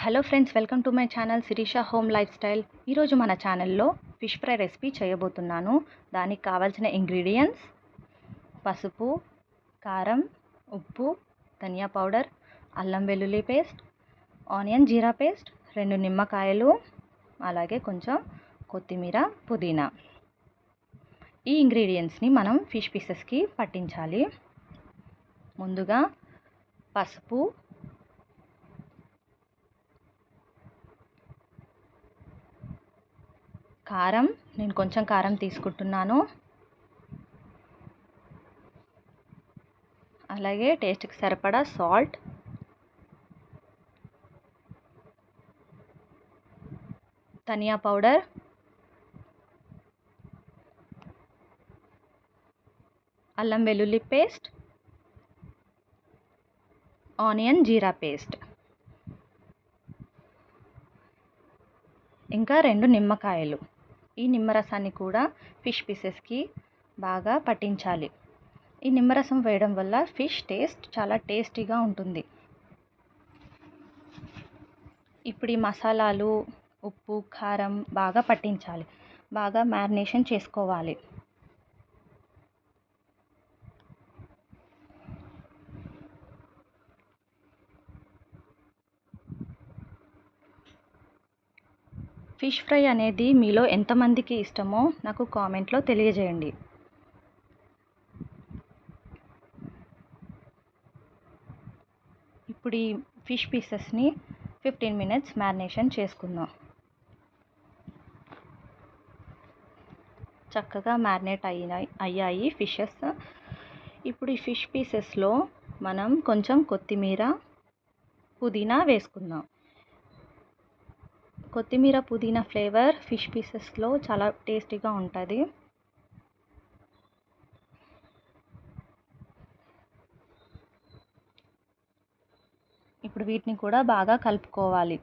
Hello friends, welcome to my channel Sirisha home lifestyle. ఈరోజు మన ఛానల్లో ఫిష్ ఫ్రై రెసిపీ చేయబోతున్నాను. దానికి కావాల్సిన ఇంగ్రీడియంట్స్: పసుపు, కారం, ఉప్పు, ధనియా పౌడర్, అల్లం వెల్లుల్లి పేస్ట్, ఆనియన్ జీరా పేస్ట్, 2 నిమ్మకాయలు, అలాగే కొంచెం కొత్తిమీర, పుదీనా. ఈ ఇంగ్రీడియంట్స్ని మనం ఫిష్ పీసెస్కి పట్టించాలి. ముందుగా పసుపు, కారం, నేను కొంచెం కారం తీసుకుంటున్నాను, అలాగే టేస్ట్కి సరిపడా సాల్ట్, ధనియా పౌడర్, అల్లం వెల్లుల్లి పేస్ట్, ఆనియన్ జీరా పేస్ట్, ఇంకా 2 నిమ్మకాయలు. ఈ నిమ్మరసాన్ని కూడా ఫిష్ పీసెస్కి బాగా పట్టించాలి. ఈ నిమ్మరసం వేయడం వల్ల ఫిష్ టేస్ట్ చాలా టేస్టీగా ఉంటుంది. ఇప్పుడు ఈ మసాలాలు, ఉప్పు, కారం బాగా పట్టించాలి. బాగా మ్యారినేషన్ చేసుకోవాలి. ఫిష్ ఫ్రై అనేది మీలో ఎంతమందికి ఇష్టమో నాకు కామెంట్లో తెలియజేయండి. ఇప్పుడు ఈ ఫిష్ పీసెస్ని 15 మినిట్స్ మ్యారినేషన్ చేసుకుందాం. చక్కగా మ్యారినేట్ అయ్యాయి ఫిషెస్. ఇప్పుడు ఈ ఫిష్ పీసెస్లో మనం కొంచెం కొత్తిమీర, పుదీనా వేసుకుందాం. కొత్తిమీర, పుదీనా ఫ్లేవర్ ఫిష్ పీసెస్లో చాలా టేస్టీగా ఉంటుంది. ఇప్పుడు వీటిని కూడా బాగా కలుపుకోవాలి.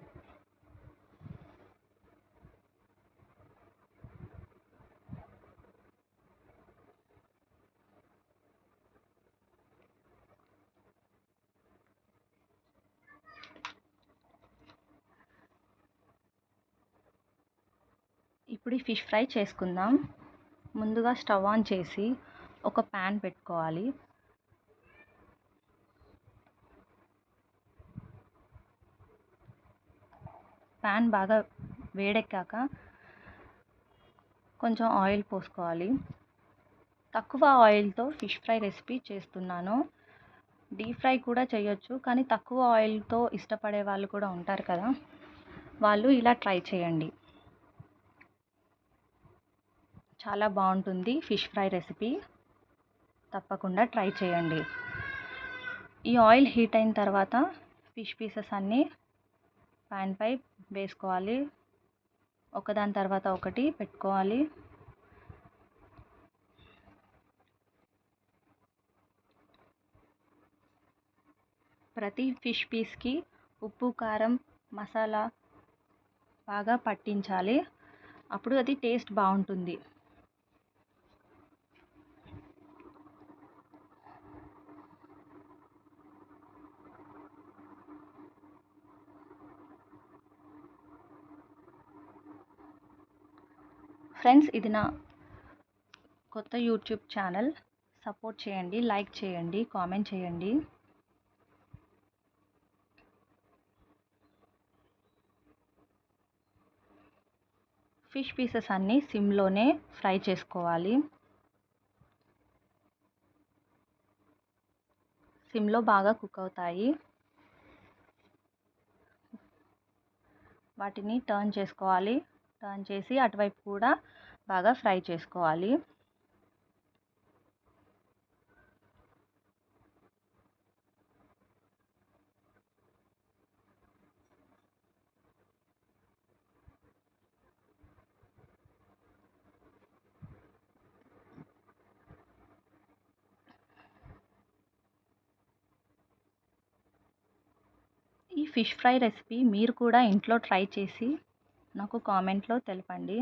ఇప్పుడు ఈ ఫిష్ ఫ్రై చేసుకుందాం. ముందుగా స్టవ్ ఆన్ చేసి ఒక ప్యాన్ పెట్టుకోవాలి. ప్యాన్ బాగా వేడెక్కాక కొంచెం ఆయిల్ పోసుకోవాలి. తక్కువ ఆయిల్తో ఫిష్ ఫ్రై రెసిపీ చేస్తున్నాను. డీప్ ఫ్రై కూడా చేయొచ్చు, కానీ తక్కువ ఆయిల్తో ఇష్టపడే వాళ్ళు కూడా ఉంటారు కదా, వాళ్ళు ఇలా ట్రై చేయండి. చాలా బాగుంటుంది ఫిష్ ఫ్రై రెసిపీ, తప్పకుండా ట్రై చేయండి. ఈ ఆయిల్ హీట్ అయిన తర్వాత ఫిష్ పీసెస్ అన్నీ ప్యాన్ పై వేసుకోవాలి. ఒకదాని తర్వాత ఒకటి పెట్టుకోవాలి. ప్రతి ఫిష్ పీస్కి ఉప్పు, కారం, మసాలా బాగా పట్టించాలి. అప్పుడు అది టేస్ట్ బాగుంటుంది. ఫ్రెండ్స్, ఇది నా కొత్త యూట్యూబ్ ఛానల్. సపోర్ట్ చేయండి, లైక్ చేయండి, కామెంట్ చేయండి. ఫిష్ పీసెస్ అన్నీ సిమ్లోనే ఫ్రై చేసుకోవాలి. సిమ్లో బాగా కుక్ అవుతాయి. వాటిని టర్న్ చేసుకోవాలి. టర్న్ చేసి అటువైపు కూడా బాగా ఫ్రై చేసుకోవాలి. ఈ ఫిష్ ఫ్రై రెసిపీ మీరు కూడా ఇంట్లో ట్రై చేసి నాకు కామెంట్లో తెలపండి.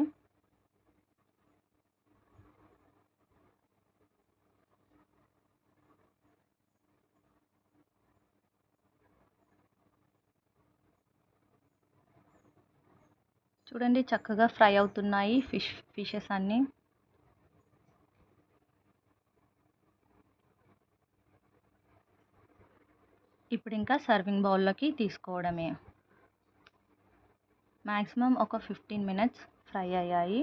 చూడండి చక్కగా ఫ్రై అవుతున్నాయి ఫిషెస్ అన్నీ. ఇప్పుడు ఇంకా సర్వింగ్ బౌల్లోకి తీసుకోవడమే. మ్యాక్సిమం ఒక 15 మినిట్స్ ఫ్రై అయ్యాయి.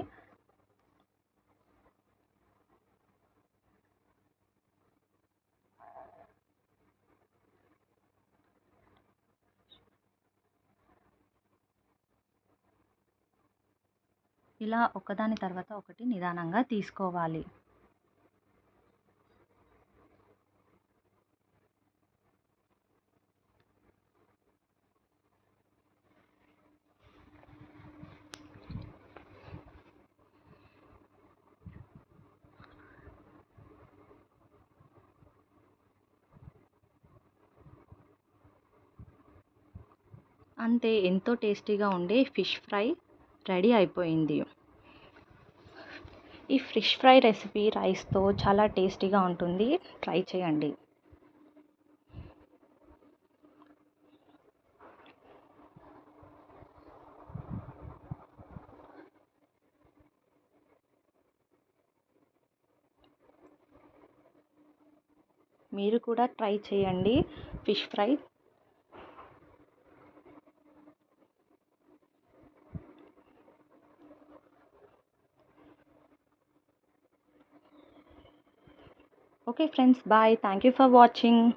ఇలా ఒకదాని తర్వాత ఒకటి నిదానంగా తీసుకోవాలి. అంతే, ఎంతో టేస్టీగా ఉండే ఫిష్ ఫ్రై రెడీ అయిపోయింది. ఈ ఫిష్ ఫ్రై రెసిపీ రైస్తో చాలా టేస్టీగా ఉంటుంది. ట్రై చేయండి. మీరు కూడా ట్రై చేయండి fish fry. Okay friends, bye. Thank you for watching.